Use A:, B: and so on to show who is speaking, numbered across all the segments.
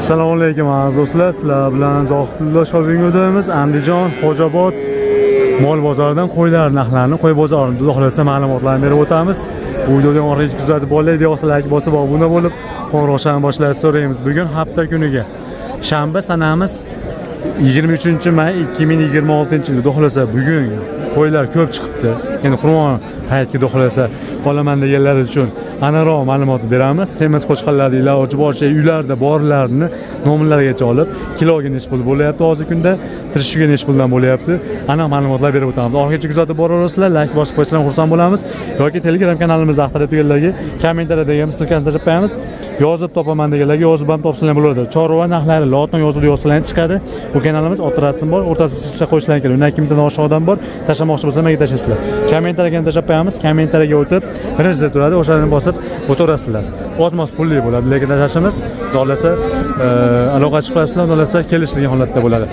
A: Assalomu alaykum aziz do'stlar, sizlar bilan Zohidullo shopping o'tamiz. Andijon, Xo'jobod mol bozoridan qo'ylar narxlarini, qo'y bozorini xudo xolasa ma'lumotlarni berib o'tamiz. Bu videoni orqaga kuzatib olay deyoqsa like bosib obuna bo'lib, qo'ng'iroqchani boshlashni so'raymiz. Bugun hafta kuniga shanba sanamiz 23-may 2026-yil. Xudo xolasa bugun qo'ylar ko'p chiqibdi. Endi Qur'on hayitga xudo xolasa olaman deganlar uchun aniqroq ma'lumot beramiz. Semiz qo'chqarlarning iloji boricha uylarda borlarni nomlarigacha olib, kiloga necha pul bo'lyapti hozir kunda, tirishga necha puldan bo'lyapti. Aniq ma'lumotlar berib o'tamiz. Orqacha kuzatib boraverasizlar, like bosib qo'ysangiz xursand bo'lamiz. Yoki Telegram kanalimizda axtarib deganlarga kommentariyada ham silkani tashlab qo'yamiz. Yozib topaman deganlarga yozib ham topsalar bo'ladi. Chorva narxlari lotin yozib yozsalar chiqadi. Bu kanalimiz o'rtasida bor, o'rtasida qo'shilgan kerak. Undan kimdan oshiqdan bor, tashlamoqchi bo'lsa menga tashlasizlar. Kommentariyaga tashlab qo'yamiz. Kommentariyaga o'tib, birinchida turadi, o'shani bosib o'tirasizlar. Ozmoz pulli bo'ladi, lekin tashlashimiz xohlasa aloqa chiqasizlar, xohlasa kelishilgan holatda bo'ladi.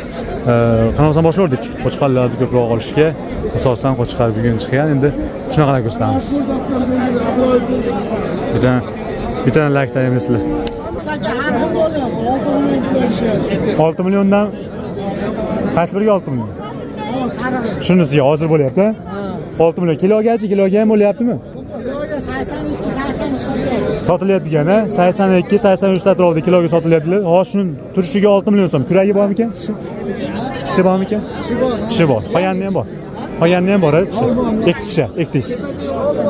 A: Qanaqasan boshlardik? Qo'chqarlarni ko'proq olishga, asosan qo'chqar bugun chiqqan. Endi shunaqalar ko'rsatamiz. Bitta like tayinlasizlar. 6 milliondan qaysi biriga 6 million? Shunisiga hozir bo'lyapti. 6 million kiloga ham bo'lyaptimi?
B: Kiloga 82, 83 sotilyapti.
A: Sotilayotgani 82, 83 atrofida kiloga sotilyapti. Hozir shuni turishiga 6 million so'm. Kuragi bormi ekan? Tishi bormi ekan? Tishi bor. Qolganini ham bor. Qolganini ham bor, tishi. Ektish.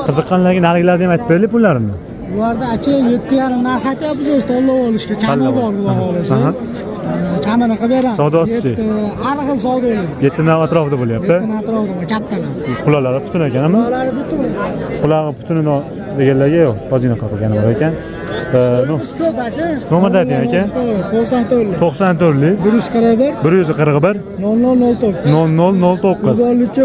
A: Qiziqqanlarga narxlarni ham aytib beraylik pullarini.
B: Ularda aka 7,5 narx aytyapmiz o'zi tanlab olishga. Kami bor xudo xolasa. Kamini qilib beramiz.
A: Savdosi.
B: Aniq savdo bo'ladi.
A: 7 nav atrofida bo'lyapti.
B: 7 nav atrofida kattalar.
A: Qulalari butun ekanmi?
B: Qulalari butun.
A: Qulog'i butunini deganlarga yo'q, ozgina qilgani bor ekan.
B: Ko'p aka.
A: Nomerda ayting aka.
B: 94lik.
A: 94lik
B: 141 0009.
A: 0009.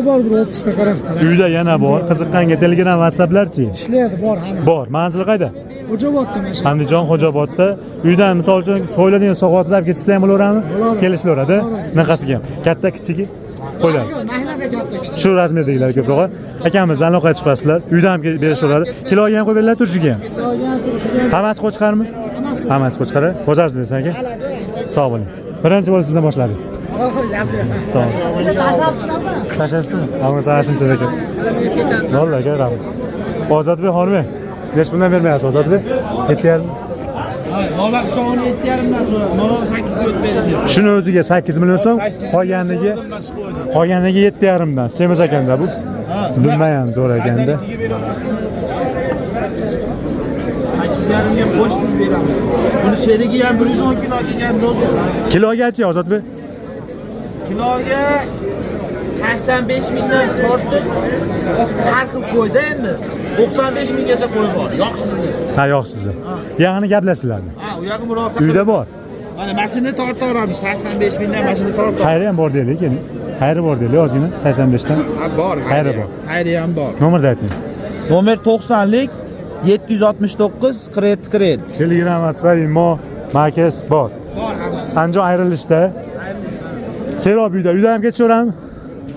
B: Bor bor 30 ta qarashdi.
A: Uyda yana bor. Qiziqqanga Telegram, WhatsApplarchi?
B: Ishlaydi, bor hamma.
A: Bor. Manzil qayda?
B: Xo'jobodda mana.
A: Andijon Xo'jobodda. Uydan misol uchun so'yiladigan soatlar ketsa ham bo'laveradimi? Kelishilaveradi. Bunaqasiga ham. Katta kichigi qo'ylar. Shu razmerdagilar ko'proq. Akamiz aloqaga chiqasizlar. Uydan ham berishaveradi. Kiloga ham qo'yib beriladi, turishiga ham. Hammasi qo'chqarmi? Hammasi qo'chqar. Bozaringiz bersin aka. Sog' bo'ling. Birinchi bo'lib sizdan boshladik. Sog' bo'ling. Tashasizmi? Hamma sanashimcha ekan. Vallahi aka, rahmat. Ozodbek xonim, necha bundan bermayapsiz Ozodbek? 7,5.
C: Molar cho'g'ini 7,5 dan so'radi. Molar 8 ga o'tib berdi.
A: Shuni o'ziga 8 million so'm, qolganiga 7,5 dan. Semiz ekanda bu. Bilmayman zo'r ekanda.
C: 8,5 ga qo'shib beramiz. Buni sherigi ham 110 kilo ekan, do'zi.
A: Kilogachi Ozodbek?
C: Kiloga 85 mingdan tortib har xil qo'yda endi 95 minggacha qo'y bor. Yoqsizni.
A: Ha, yoqsizni. Ya'ni gaplashiladi.
C: Ha, u yog'i murosa.
A: Uyda bor.
C: Mana mashina tortaveramiz. 85 mingdan mashina tortib.
A: Xayri ham bor deylik, endi. Xayri bor deylik, ozgina 85 dan.
C: Ha, bor.
A: Xayri bor.
C: Xayri ham bor.
A: Nomerni ayting.
C: Nomer 90lik 769 47 47.
A: Telegram, WhatsApp, Imo, Markaz bor.
C: Bor hammasi.
A: Andijon ayrilishda. Serob uyda ham ketishaveradimi?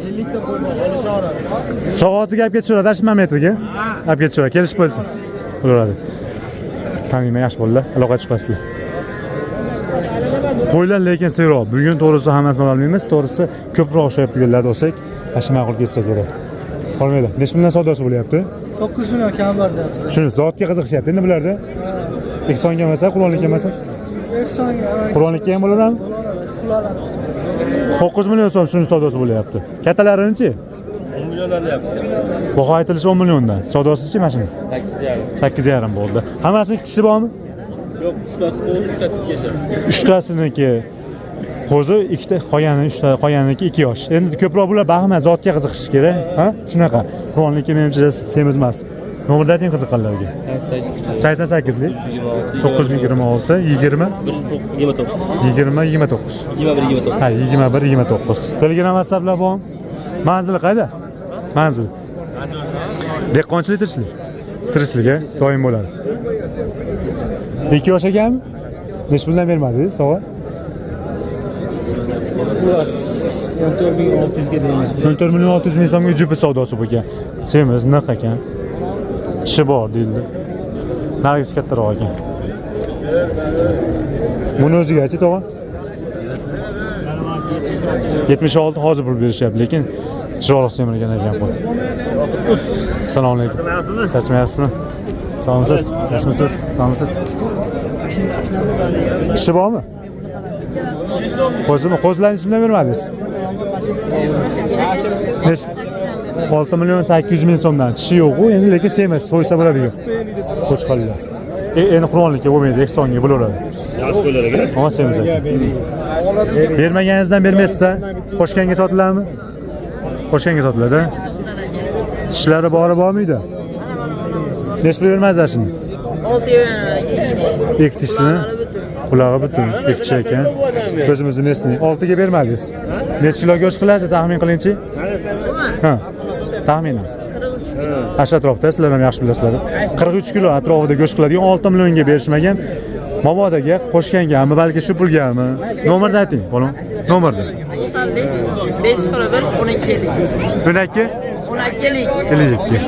C: 50 ta qo'y bor, olishaveradi.
A: Soatiga olib ketishaveradi, 80 metrga. Olib ketishaveradi, kelishib bo'lsin. Bo'laveradi. Taniyman, yaxshi bo'ldi. Aloqa chiqasizlar. Qo'ylar lekin serob. Bugun to'g'risi hammasini olmaymiz. To'g'risi ko'proq o'xshayib turganlar bo'lsak, ashi ma'qul kelsa kerak. Qolmaydi. Necha million savdosi bo'lyapti?
B: 9 million kam bor deyapti.
A: Shuni zotga qiziqishyapti endi bularda. Ehsonga emas, Qur'onlikka emas.
B: Ehsonga.
A: Qur'onlikka ham bo'laveradimi? 9 million so'm shuni savdosi bo'lyapti. Kattalarini-chi?
D: 10 milliondan deyapti.
A: Baho aytilishi 10 milliondan. Savdosi-chi mashina? 8,5 bo'ldi. Hammasining kishi bormi?
D: Yo'q, 3tasi qo'zi, 3tasi yashar.
A: 3tasiniki qo'zi, 2ta qolganiki 2 yosh. Endi ko'proq bular baxma zotga qiziqish kerak, ha? Shunaqa. Qur'onlikka menimcha semiz emas. Nomerni ayting qiziqqanlarga. 88lik 926 20 29. Ha, 21-29. Telegram, WhatsApplar bormi? Manzil qayda? Manzil. Dehqonchilik tirishlik, doim bo'ladi. 2 yosh ekanmi? Necha puldan bermadingiz, tog'a? 14 million 600 ming so'mga jupi savdosi bo'lgan. Semiz naq ekan. Tishi bor deyildi. Nargis kattaroq ekan. Buni o'zigachi tog'a? 76 hozir pul berishyapti, lekin chiroq semirgan ekan qo'l. Assalomu alaykum. Tachmayapsizmi? Sog'misiz? Yaxshimisiz? Sog'misiz? Ishi bormi? Qo'zimi? Qo'zlarni ismini bermadingiz? 6 million 800 ming so'mdan tishi yo'q-ku, endi lekin semiz, so'ysa bo'ladigan. Qo'chqorlar. Endi Qur'onlikka bo'lmaydi, ehsonga bo'laveradi.
D: Yaxshi qo'ylar ekan.
A: Ama semiz ekan. Bermaganingizdan bermaysiz-da. Qo'shganga sotiladimi? Qo'shganga sotiladi. Tishlari bormi-yu? Nechta bermazlar shuni?
E: 6
A: Ikki tishini. Qulog'i butun, ikki tish ekan. O'zimizni mesni 6 ga bermadingiz. Necha kilo go'sht qiladi, taxmin qilingchi? Ha. Taxminan. Asha atrofda sizlar ham yaxshi bilasizlar. 43 kilo atrofida go'sht qiladigan 6 millionga berishmagan. Mamodaga qo'shgangami, balki shu pulgami? Nomerni ayting, bolam. Nomerni.
E: 5 qilib 12
A: 12
E: 12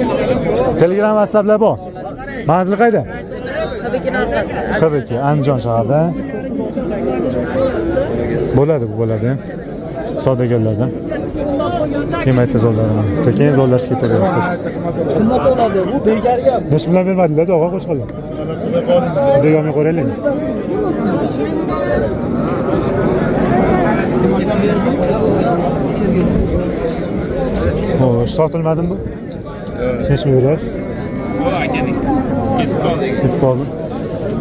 A: Telegram, WhatsApplar bor. Manzil qayda?
E: Tabikin
A: Andijon shahrida. Bo'ladi, bu bo'ladi. Savdogarlardan. Qiymatli zo'rlarni. Sekin zo'rlashga ketaveramiz. Nech bilan bermadilar, tog'a qo'shqanlar. Degamni qo'raylik. Xo'sh, sotilmadimi bu? Nech berasiz? Ketib qoldi.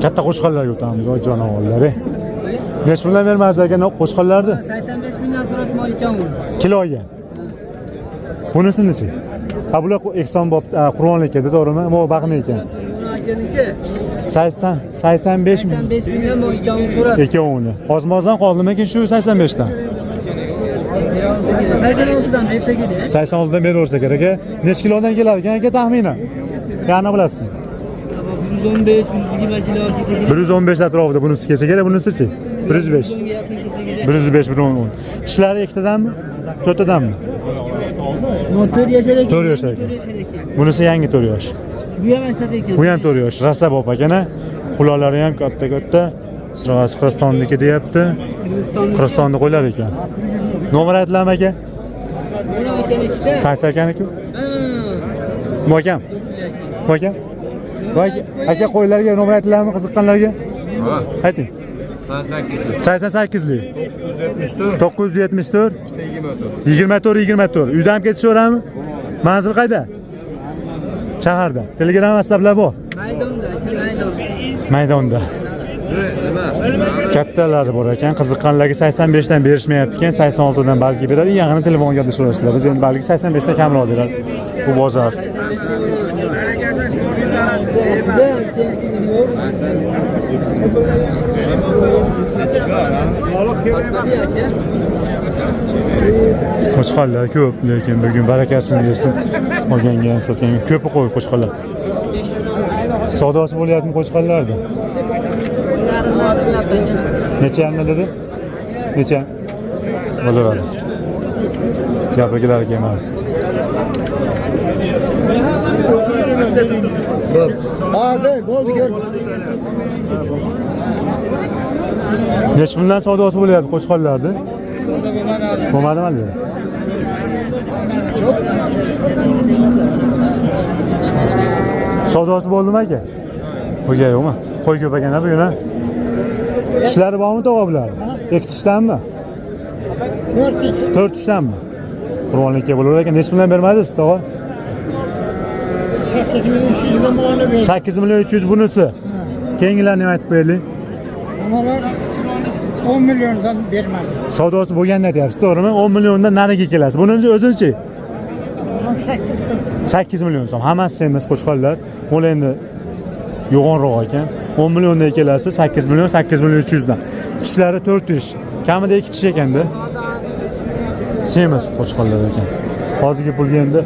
A: Katta qo'shqanlarga o'tamiz, oy jonivorlar. Nech bilan bermasiz ekan qo'shqanlarni?
E: 85 mingdan so'ratmoqchiman.
A: Kiloga. Bunisi-chi? Ha, bular ehson bo'p Qur'onlikda, to'g'rimi? Mo baxmi ekan. 85 ming.
E: 85 mingdan mo'lcham so'radi.
A: Ikkovini. Ozmozdan qoldimikin shu 85 dan?
E: 86 dan bersa kerak.
A: 86 dan beraversa kerak. Nech kilodan keladi ekan aka taxminan? Yana bilasizmi?
E: 115, 120 kilo kelsa kerak.
A: 115 atrofida bunisi kelsa kerak, bunisi-chi? 105. 105, 110. Tishlari ikkitadanmi? To'rttadanmi?
E: 4 yashar ekan.
A: 4 yashar ekan. Bunisi yangi 4 yosh.
E: Bu ham ashtaqa ekan.
A: Bu ham 4 yosh. Rasa bo'p ekan. Quloqlari ham katta-katta. Sirg'asi Qirg'izistonniki deyapti. Qirg'izistonda qo'ylar ekan. Nomer aytiladimi aka? Qaysi akaniki? Mo'kam. Mo'kam. Voy, aka qo'ylarga nomer aytiladimi qiziqqanlarga? Ha. Ayting. 88 lik. 974 24. Uydan ham ketishaveradimi? Manzil qayda? Shaharda. Telegram, WhatsApplar bor. Maydonda. Kattalari bor ekan, qiziqqanlarga 85 dan berishmayapti ekan, 86 dan balki beradi. Yaqinda telefonga gaplashaverasizlar. Biz endi balki 85 dan kamroq beradi. Bu bozor. Qo'chqonlar ko'p, lekin bugun barakasini bersin. Olganga ham sotganga ko'p qo'y qo'chqonlar. Savdosi bo'lyapti qo'chqonlarda. Necha dedi? Necha? Bo'laveradi. Gapigilar kelmadi.
B: Hozir bo'ldi ko'r.
A: Nech bundan savdosi bo'lyapti qo'chqonlarda? Bo'lmadimi albatta? Savdosi bo'ldimi aka? O'ga yo'qmi? Qo'y ko'p ekan bu yana. Tishlari bormi tog'a bular? Ikki tishdanmi? 4 tishdanmi? Qur'onlikka bo'lar ekan. Nech bilan bermadingiz tog'a? 8 million 300 bunisi. Keyingilarni nima aytib qo'yaylik?
B: Ular 10 milliondan bermadi.
A: Savdosi bo'lganda aytyapsiz, to'g'rimi? 10 milliondan nariga kelasiz. Buni o'zinchi 8 million so'm. Hammasi emas qo'chqonlar. Ular endi yo'g'onroq ekan. 10 milliondan kelasiz, 8 million 300 dan. Tishlari 4 tish. Kamida 2 tish ekanda. Semiz qo'chqonlar ekan. Hozirgi pulga endi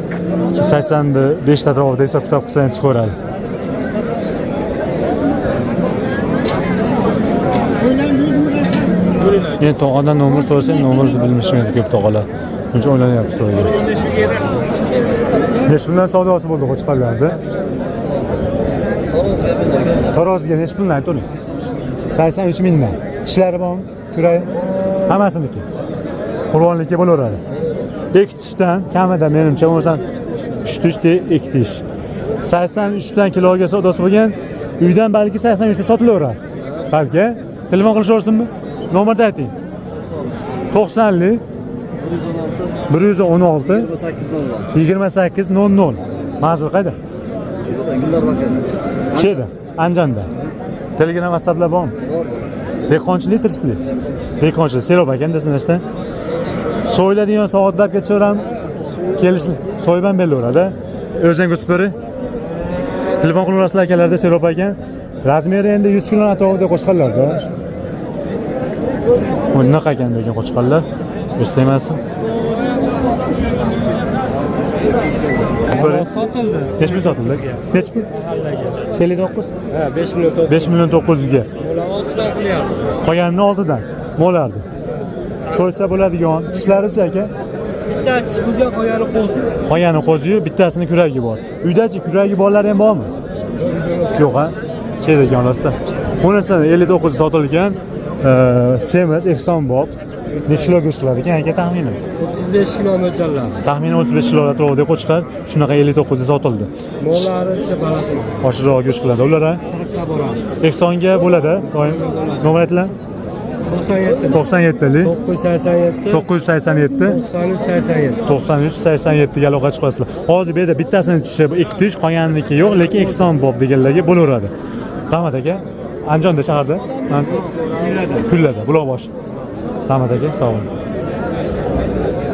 A: 85 ta atrofida hisob kitob qilsangiz chiqaveradi. Endi tog'adan nomer so'rasang, nomerni bilishmaydi ko'p tog'alar. Shuncha o'ylanyapti so'ragan. Nech bilan savdosi bo'ldi qo'chqonlarda? Taroziga nech bilan aytamiz? 83 mingdan. Tishlari bormi? Ko'ray. Hammasiniki. Qurbonlikka bo'laveradi. Ikki tishdan kamida menimcha bo'lsan 3 tishda 2 tish. 83 dan kiloga savdosi bo'lgan. Uydan balki 83 ta sotilaveradi. Balki telefon qilishaversinmi? Nomerni ayting. 90 lik 116 2800. Manzil qayda?
C: Gullar markazi.
A: Şeyda, Andijonda. Telegram WhatsApplar bormi? Dehqonchilik tirishlik. Dehqonchilik serob ekan desinizda. So'yladigan soatlab ketaveramiz. Kelishni so'yban beraveradi. O'zing o'sib bering. Telefon qilaverasizlar akalarda serob ekan. Razmeri endi 100 kg atrofida qo'shqanlarda. Bunaqa ekan degan qo'shqanlar. Eslaymansiz?
C: Sotildi.
A: Necha pul sotildi? Necha pul? 59.
C: Ha, 5 million
A: 5 million 900 ga.
C: oltidan qilyapti.
A: Qolganini oldidan mo'lardi. Cho'ysa bo'ladigan tishlarichi aka?
E: Bitta tish bo'lgan qo'yani qo'zi.
A: Qolgani qo'ziyu, bittasini kuragi bor. Uydachi kuragi borlar ham bormi? Yo'q ha. Chez ekan rostda. Bunisi 59 sotilgan, semiz, ehson bob. Necha kilo go'sht qiladi ekan aka taxminan?
C: 35 kilo mo'ljallab.
A: Taxminan 35 kilo atrofida qo'chqar, shunaqa 59 ga sotildi.
C: Mollari o'sha balati.
A: Oshiqroq go'sht qiladi ular.
C: 40 ta boradi.
A: Ehsonga bo'ladi. Doim nomer aytlar.
C: 97
A: 97 lik
C: 987
A: 987
C: 93 87.
A: 93 87 ga aloqa chiqasizlar. Hozir bu yerda bittasini tishi 2 tish, qolganiki yo'q, lekin ehson bob deganlarga bo'laveradi. Rahmat aka. Andijonda shaharda? Kullada, Buloqbosh. Rahmat aka, sog' bo'ling.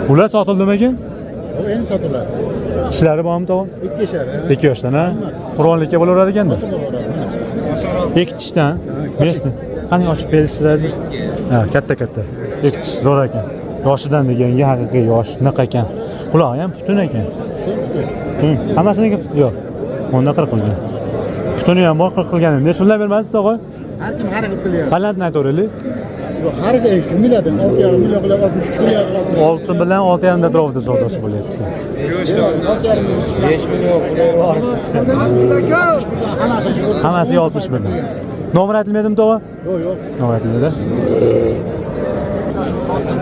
A: Bular sotildimi ekan?
C: O endi sotiladi.
A: Tishlari bormi tog'am?
C: 2 yashar.
A: 2 yoshdan, ha? Qur'onlikka bo'laveradi ekanda. 2 tishdan, mesni. Qani ochib berasiz? Ha, katta. 2 tish zo'r ekan. Yoshidan deganga haqiqiy yosh, naqa ekan. Quloq ham butun ekan. Butun. Hammasiniki yo'q. Onda 40 qilgan. Butuni ham bor 40 qilgan. Necha puldan bermadingiz tog'a?
C: Har kim har xil qilyapti.
A: Balandni aytaveraylik.
C: Har kim million, 6,5 million qilib 63 million qilib.
A: 6 bilan 6,5 atrofida savdosi bo'lyapti.
C: 5 million qilib bor.
A: Hammasiga 60 million. Nomer aytilmadimi tog'a?
C: Yo'q.
A: Nomer aytilmadi.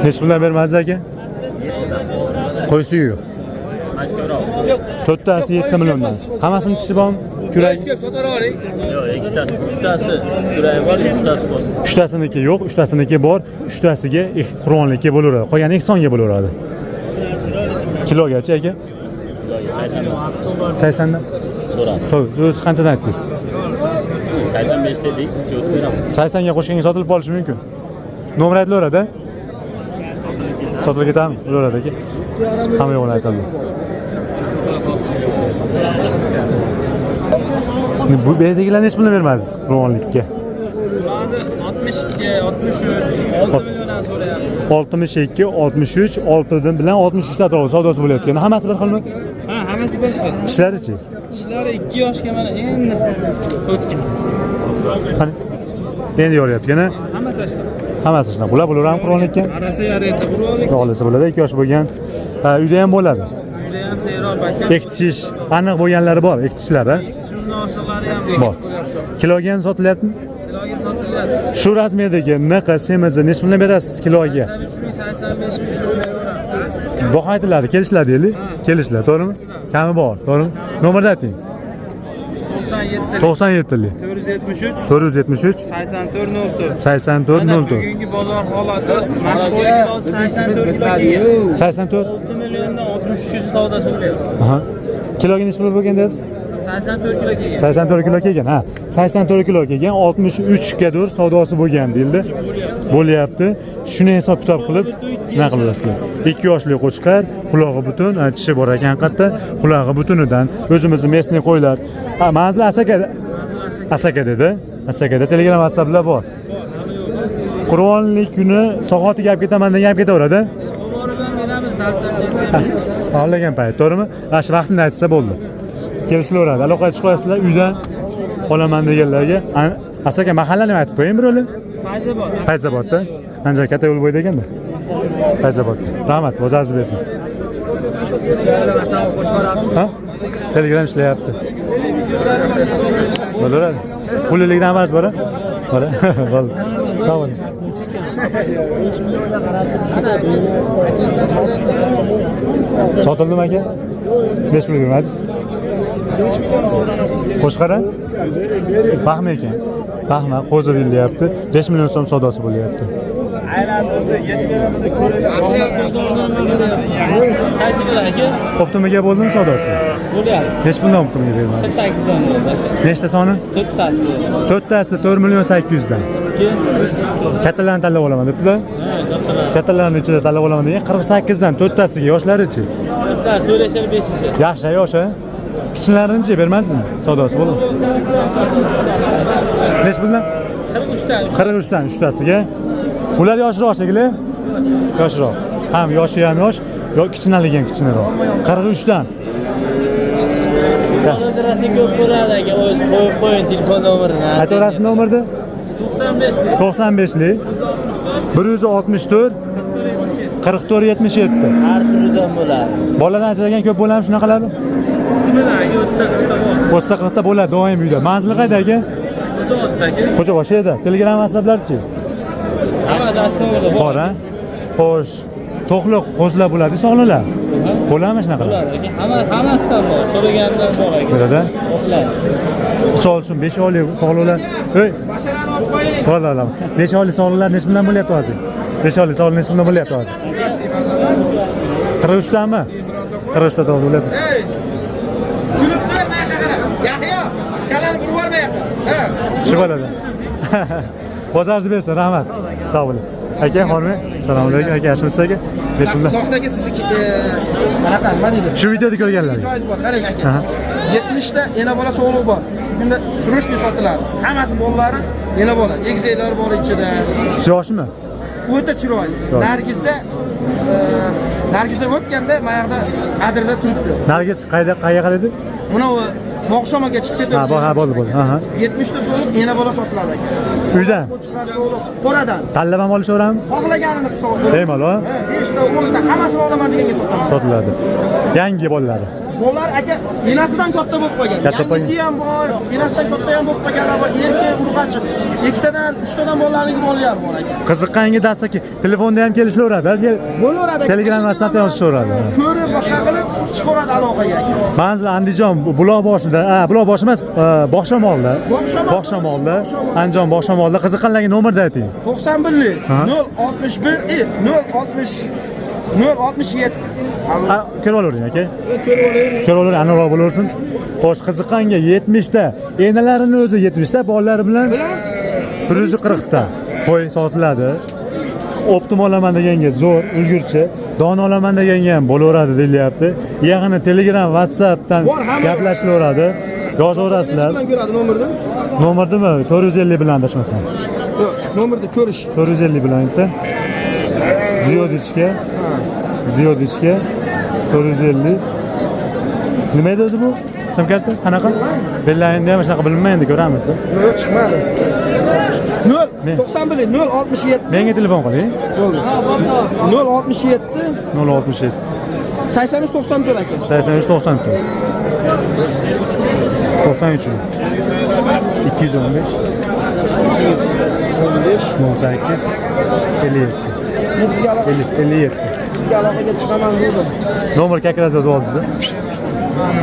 A: Necha puldan bermadingiz aka? Qo'ysiyu. To'rttasi 7 milliondan. Hammasini tishi bormi? Kurak.
D: Yo'q, ikkitasi, uchtasi kuragi bor, uchtasi bor.
A: Uchtasiniki yo'q, uchtasiniki bor. Uchtasiga Qur'onlikka bo'laveradi. Qolgani ehsonga bo'laveradi. Kilogacha aka? 80 dan. So'radi. O'zi qanchadan aytdingiz?
D: 85 dedik, o'tib beramiz.
A: 80 ga qo'shganga sotilib qolishi mumkin. Nomer aytilaveradi. Sotilib ketamiz, bo'laveradi aka. Hamma yo'qni aytadi. Bu yerdagilar necha puldan bermadingiz Qur'onlikka?
E: 62, 63, 6 milliondan so'rayapti.
A: 62, 63, 6 bilan 63 ta atrofida savdosi bo'layotgan. Hammasi bir xilmi?
E: Ha, hammasi bir xil.
A: Tishlarichi?
E: Tishlari 2 yoshga mana endi o'tgan.
A: Qani? Endi yoryapti, ha?
E: Hammasi ashta.
A: Hammasi shunaqa. Bular ham Qur'onlikka.
E: Arasi yaraydi Qur'onlik.
A: Xohlasa bo'ladi, 2 yosh bo'lgan. Uyda ham bo'ladi.
E: Uyda ham seyroq ekan.
A: Ikki tish, aniq bo'lganlari bor, ikki tishlari.
E: Shundan oshiqlari ham
A: Bor. Kiloga ham sotilyaptimi?
E: Kiloga sotilyapti.
A: Shu razmerdagi naqa semizni necha puldan berasiz kiloga?
E: 83 ming, 85 ming shunday.
A: Baho aytiladi, kelishlar deylik. Kelishlar, to'g'rimi? Kami bor, to'g'rimi? Nomerni ayting.
E: 97
A: lik
E: 473
A: 473
E: 84
A: 84
E: 04.
A: 04.
E: Bugungi bozor holati mashhurlik kilosi 84 kiloga.
A: 84.
E: 6 milliondan 63 savdosi bo'lyapti.
A: Aha. Kiloga necha pul bo'lgan deyapsiz?
E: 84 kilo kelgan.
A: 84 kilo kelgan, ha. 84 kilo kelgan, 63 gadur savdosi bo'lgan deyildi. Bo'lyapti. Shuni hisob kitob qilib nima qilasizlar? 2 yoshli qo'chqar, qulog'i butun, tishi bor ekan qatta, qulog'i butunidan o'zimizni mesni qo'ylar. Ha, manzil Asakada. Asakada Telegram WhatsApplar bor. Qur'onlik kuni soati gap ketaman degan gap ketaveradi.
E: To'g'ridan beramiz, dastlab bersangiz.
A: Xohlagan payt, to'g'rimi? Ash vaqtini aytsa bo'ldi. Kelishilaveradi. Aloqa chiqasizlar uydan olaman deganlarga. Asaka mahallani aytib qo'ying birovlar. Fayzobodda. Ancha katta yo'l bo'yida ekanda. Fayzobod. Rahmat, bozoringiz bersin. Ha? Telegram ishlayapti. Bo'laveradi. Pullikdan xabaringiz bor-a? Bor. Bo'ldi. Sağ olun. Sotildimi aka? 5 million bermadingiz?
B: 5 million so'ragan.
A: Qo'shqara? Baxmi ekan. Baxma, qo'zi deyilyapti. 5 million so'm savdosi bo'lyapti.
D: Qaysi bilan aka?
A: Optimaga bo'ldimi savdosi?
D: Bo'lyapti.
A: Necha puldan optimaga bermadingiz?
D: 8 dan bo'ldi.
A: Nechta soni?
D: 4 tasi.
A: To'rttasi 4 million 800 dan.
D: Keyin
A: Kattalarni tanlab olaman debdilar. Kattalarni ichida tanlab olaman degan 48 dan to'rttasiga yoshlarichi.
D: 3 tasi 4 yashar 5 yashar.
A: Yaxshi yosh a? Kichiklarinichi bermadingizmi? Savdosi bo'ldi. Nech puldan?
D: 43 dan.
A: 43 dan 3 tasiga. Ular yoshroq shekilli? Yoshroq. Ham yoshi ham yosh, kichkinaligi ham kichkinaroq. 43 dan.
D: Adrasi ko'p bo'ladi aka, o'z qo'ying telefon nomerini.
A: Aytaverasizmi nomerni?
D: 95
A: 95lik 164 44 77.
D: har turidan bo'ladi.
A: Boladan ajragan ko'p bo'ladimi shunaqalari?
D: Nimadan aka 30
A: 40 ta bo'ladi doim uyda. Manzili qayda aka? Xo'jaboshi edi. Telegram WhatsApplarchi?
D: Hammasi asnoda bor.
A: Bor a? Xo'sh. To'qliq qo'zlar bo'ladi, sog'lilar. Bo'ladimi shunaqalar?
D: Bo'ladi aka. Hammasidan bor. So'ragandan bor aka.
A: Bo'ladi.
D: Bo'ladi.
A: Misol uchun 5 oylik sog'liqlar. Ey,
D: Mashalani olib qo'ying.
A: Vallahi 5 oylik sog'liqlar necha bundan bo'lyapti hozir? 5 oylik sog'liq necha bundan bo'lyapti hozir? 43 danmi? 43 ta bo'lyapti.
E: Kulib tur, menga qara. Yahyo, kalani burib yubormayapti. Ha.
A: Shu bo'ladi. Bozoringiz bersin, rahmat. Sog' bo'ling. Aka, xonimi, assalomu alaykum. Aka, yaxshimisiz aka? Necha bundan?
E: Uzoqdagi sizni anaqa nima deydi?
A: Shu videoda ko'rganlar.
E: Joyiz bor, qarang aka. 70 ta ena bola sog'liq bor. Shu kunda surishni sotiladi. Hammasi bolalari ena bola. Egizaklar bor ichida.
A: Yoshmi?
E: O'ta chiroyli. Nargizdan o'tganda mayaqda adirda turibdi.
A: Nargiz qayerga edi?
E: Buni Moqshomaga chiqib ketdi.
A: Ha, bo'ldi. Aha.
E: 70 ta so'liq ena bola sotiladi aka.
A: Uydan?
E: Qo'chqar so'liq, qo'radan.
A: Tanlab ham olishaverammi?
E: Xohlaganini qilsa bo'ladi.
A: Bemalol.
E: 5 ta, 10 ta hammasini olaman deganga sotaman.
A: Sotiladi. Yangi bolalari.
E: Bolalar aka enasidan katta bo'lib qolgan. Yangisi ham bor, enasidan katta ham bo'lib qolganlar bor. Erkak urg'achi. 2 tadan, 3 tadan bolalarning bola ham bor aka.
A: Qiziqqanga dastlabki telefonda ham kelishaveradi.
E: Bo'laveradi aka.
A: Telegram WhatsApp yozishaveradi.
E: Ko'rib boshqa qilib chiqaradi aloqaga aka.
A: Manzil Andijon buloq boshida, buloq boshi emas, Bog'shamolda. Bog'shamolda, Andijon Bog'shamolda. Qiziqqanlarga nomerni ayting.
E: 91 061 067.
A: Ko'rib olavering aka. Ko'rib olavering, aniqroq bo'laversin. Xo'sh, qiziqqanga 70 ta, enalarini o'zi 70 ta, bolalari bilan 140 ta qo'y sotiladi. Optim olaman deganga zo'r, ulgurchi, don olaman deganga ham bo'laveradi deyilyapti. Yag'ini Telegram, WhatsAppdan gaplashilaveradi. Yozaverasizlar.
E: Bilan ko'radi nomerni.
A: Nomerdimi? 450 bilan adashmasam.
E: Yo'q, nomerni ko'rish.
A: 450 bilan aytdi. Ziyodichga 450. Nima edi o'zi bu? Sim karta qanaqa? Bellayinda ham shunaqa bilmayman, ko'ramiz.
E: Yo'q, chiqmadi. 91 067.
A: Menga telefon qiling.
E: Bo'ldi. 067
A: 067
E: 83 94 aka.
A: 83 94 93 215 18 57 57
E: Sizga aloqaga chiqaman dedim.
A: Nomer kakraz yozib oldingiz-da.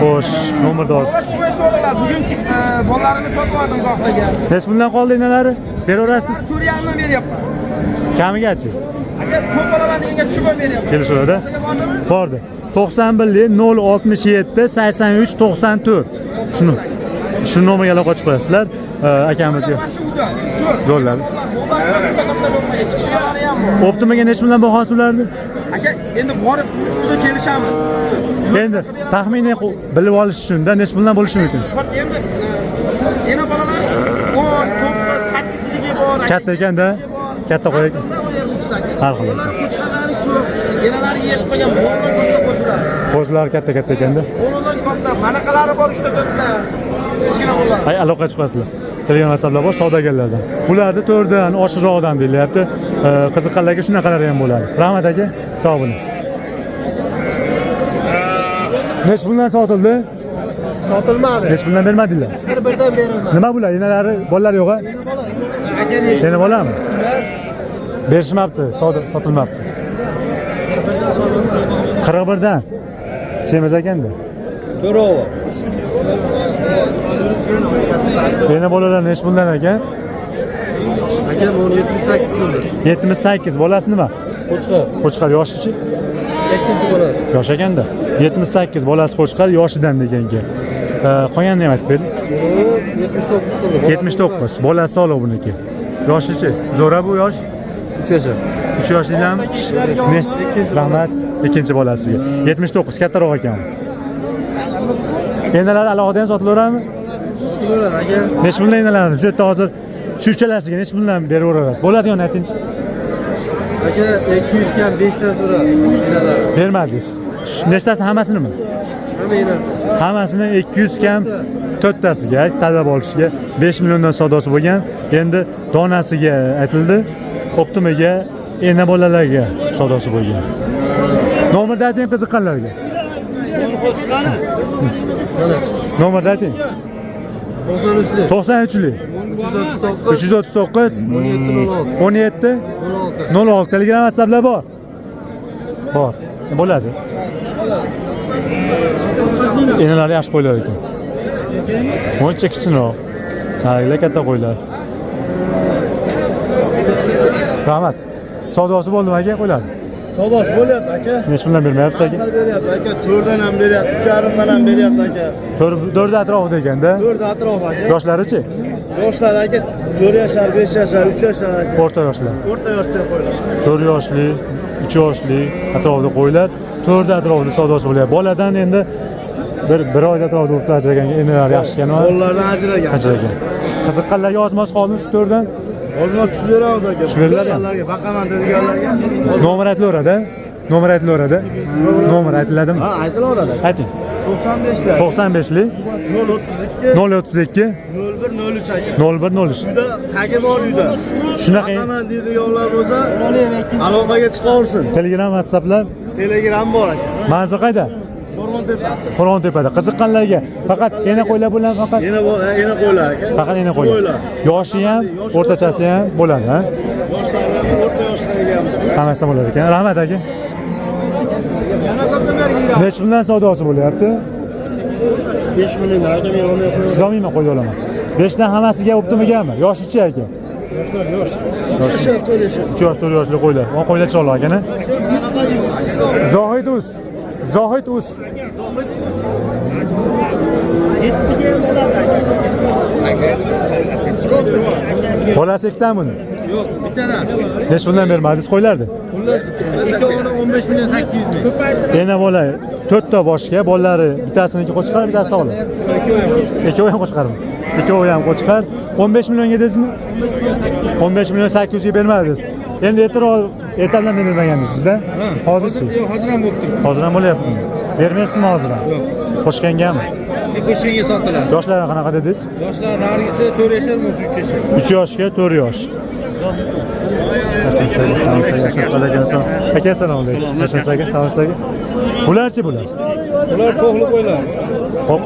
A: Xo'sh, nomerni olsiz.
E: So'y so'ralar. Bugun bolalarini sotib oldim uzoqdagi.
A: Nech bundan qoldi enalari? Beraverasiz.
E: 4,5 beryapman.
A: Kamigachi?
E: Aka ko'p olaman deganga tushib beryapman.
A: Kelishaveradi. Bordi. 91 067 83 94. Shu nomerga aloqa qilib qo'yasizlar. Akamizga. Zo'rlar. Optimaga nech million bahosi ularni?
E: Aka, endi borib ustida kelishamiz.
A: Endi taxminiy bilib olish uchun-da nech million bo'lishi mumkin?
E: Endi ena bolalar 9, 8ligi bor.
A: Katta ekanda, katta qo'ying. Har xil.
E: Qo'chqarlari ko'p, enalari yetib qolgan bolalar katta qo'shilar.
A: Qo'shlar katta ekanda.
E: Bolalar katta, manaqalari bor 3 ta 4 ta. Kichkina bolalar.
A: Ay, aloqa chiqasizlar. Telegram WhatsApplar bor savdogarlardan. Ularni 4 dan oshiqroqdan deyilyapti. Qiziqqanlarga shunaqalari ham bo'ladi. Rahmat aka, sog' bo'ling. Nech bundan sotildi?
B: Sotilmadi.
A: Nech bundan bermadinglar?
B: Bir-birdan berilmadi.
A: Nima bular? Enalari, bolalar yo'q-a? Yana bolami? Berishmabdi, sotilmabdi. 41dan. Semiz ekanda.
C: To'rova.
A: Yana bolalar necha bundan ekan?
C: Akam 78 kundir.
A: 78 bolasi nima?
C: Qo'chqor.
A: Qo'chqar yoshichi?
C: Ikkinchi bolasi.
A: Yosh ekanda. 78 bolasi qo'chqar yoshidan degan-ki. Qolganini ham aytib bering.
C: 79 kundir.
A: 79 bolasi sog'liq buniki. Yoshichi? Zo'ra bu yosh?
C: 3 yoshli.
A: 3 yoshlidan rahmat ikkinchi bolasiga. 79 kattaroq ekan. Enalar alohida ham sotilaveradimi?
C: Sotilaveradi aka.
A: Necha bundan enalarni? Shu yerda hozir shu uchalasiga necha bundan beraverasiz? Bo'ladigan aytingchi.
C: Aka 200 kam 5 dan so'ra enalar.
A: Bermadingiz. Nechasi hammasinimi?
C: Hamma enasi.
A: Hammasini 200 kam 4 tasiga talab olishiga 5 milliondan savdosi bo'lgan. Endi donasiga aytildi, optimiga, ena bolalarga savdosi bo'lgan. Nomerni ayting qiziqqanlarga. Nomerni ayting.
C: 93li.
A: 93lik
C: 339
A: 339
C: 17
A: 17 06 Telegram WhatsApplar bor. Bor. Bo'ladi. Enalar yaxshi qo'ylar ekan. Mo'ncha kichikroq. Nargilar katta qo'ylar. Rahmat. Savdosi bo'ldimi aka qo'ylar?
C: Savdosi bo'lyapti aka.
A: Necha bundan bermayapsiz aka?
C: Beryapti aka. 4 dan ham beryapti, 3,5 dan ham beryapti aka.
A: 4 atrofida ekanda.
C: 4 atrof aka.
A: Yoshlari-chi?
C: Yoshlar aka 4 yoshlar, 5 yoshlar, 3 yoshlar aka.
A: O'rta yoshlar.
C: O'rta yoshda qo'ylar.
A: 4 yoshli, 3 yoshli atrofida qo'ylar. 4 atrofida savdosi bo'lyapti. Boladan endi bir oyda atrofida o'rta ajraganga enalar yaxshi ekan.
C: Bolalardan ajragan.
A: Ajragan. Qiziqqanlarga ozmoz qoldimi shu 4dan?
C: Ozmoz tushiraveramiz aka.
A: Tushiraveradi.
C: Baqaman deganlarga.
A: Nomer aytilaveradi. Nomer aytilaveradi. Nomer aytiladimi?
C: Ha, aytilaveradi aka.
A: Ayting.
C: 95lar.
A: 95lik
C: 032
A: 032
C: 0103 aka.
A: 0103.
C: Uyda tagi bor uyda.
A: Shunaqa
C: Baqaman deydiganlar bo'lsa, aloqaga chiqaversin.
A: Telegram, WhatsApplar,
C: Telegram bor aka.
A: manzil qayda?
C: Qo'rg'ontepa.
A: Qo'rg'ontepada. Qiziqqanlarga faqat ena qo'ylar bilan faqat
C: Yana qo'ylar aka.
A: faqat ena qo'ylar. Yoshi ham, o'rtachasi ham bo'ladi, ha?
C: Yoshlarga, o'rta yoshlarga ham.
A: Hammasi bo'ladi ekan. Rahmat aka. Necha bilan savdosi bo'lyapti?
C: 5 million aka men olmayapman.
A: Siz olmayman qo'yib olaman. 5 dan hammasiga optimigami? Yoshichi aka?
C: Yoshlar yosh. 3 yoshlar, 4 yoshlar.
A: 3 yosh, 4 yoshli qo'ylar. O qo'ylar chiroyli ekan. Zohid Us. Zohid Us. Bolasi ikkitami buni?
E: Yo'q, bittadan.
A: Necha bundan bermadingiz qo'ylardi?
E: Xullas, ikkovini 15 million 800 ming.
A: Yana bola 4 ta boshga, bolalari bittasiniki qo'chqar, bittasi sog'liq. Ikkovi ham qo'chqarmi? Ikkovi ham qo'chqar. 15 millionga dedingizmi? 15 million 800 ga bermadingiz. Endi ertadan bermaganingiz-da? Hozirchi?
E: Yo'q, hozir ham bo'lib turibdi.
A: Hozir ham bo'lyapti. Bermaysizmi hozir? Yo'q. Qo'shgangami?
E: Qo'shganga sotiladi.
A: Yoshlari qanaqa dedingiz?
E: Yoshlar nargisi 4 yoshlar, bo'lsa 3 yoshlar.
A: 3 yoshga 4 yosh. Aka assalomu alaykum. Yashasaga, tavsiyaga. Bularchi bular?
E: Ular to'g'li qo'ylar.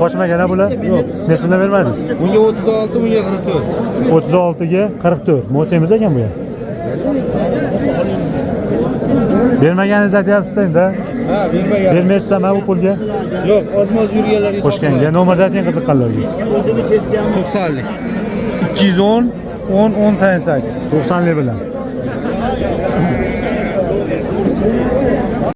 A: Qochmagana bular? Yo'q. Necha bundan bermadingiz?
E: Bunga 36, bunga 44.
A: 36 ga 44. Mo'semiz ekan bu ham. Bermaganingizni aytyapsiz endi.
E: Ha, bermagan.
A: Bermaysizmi bu pulga?
E: Yo'q, ozmoz yurganlarga
A: Qo'shganga nomerni ayting qiziqqanlarga.
E: 90lik. 210 10 10 88.
A: 90lik bilan.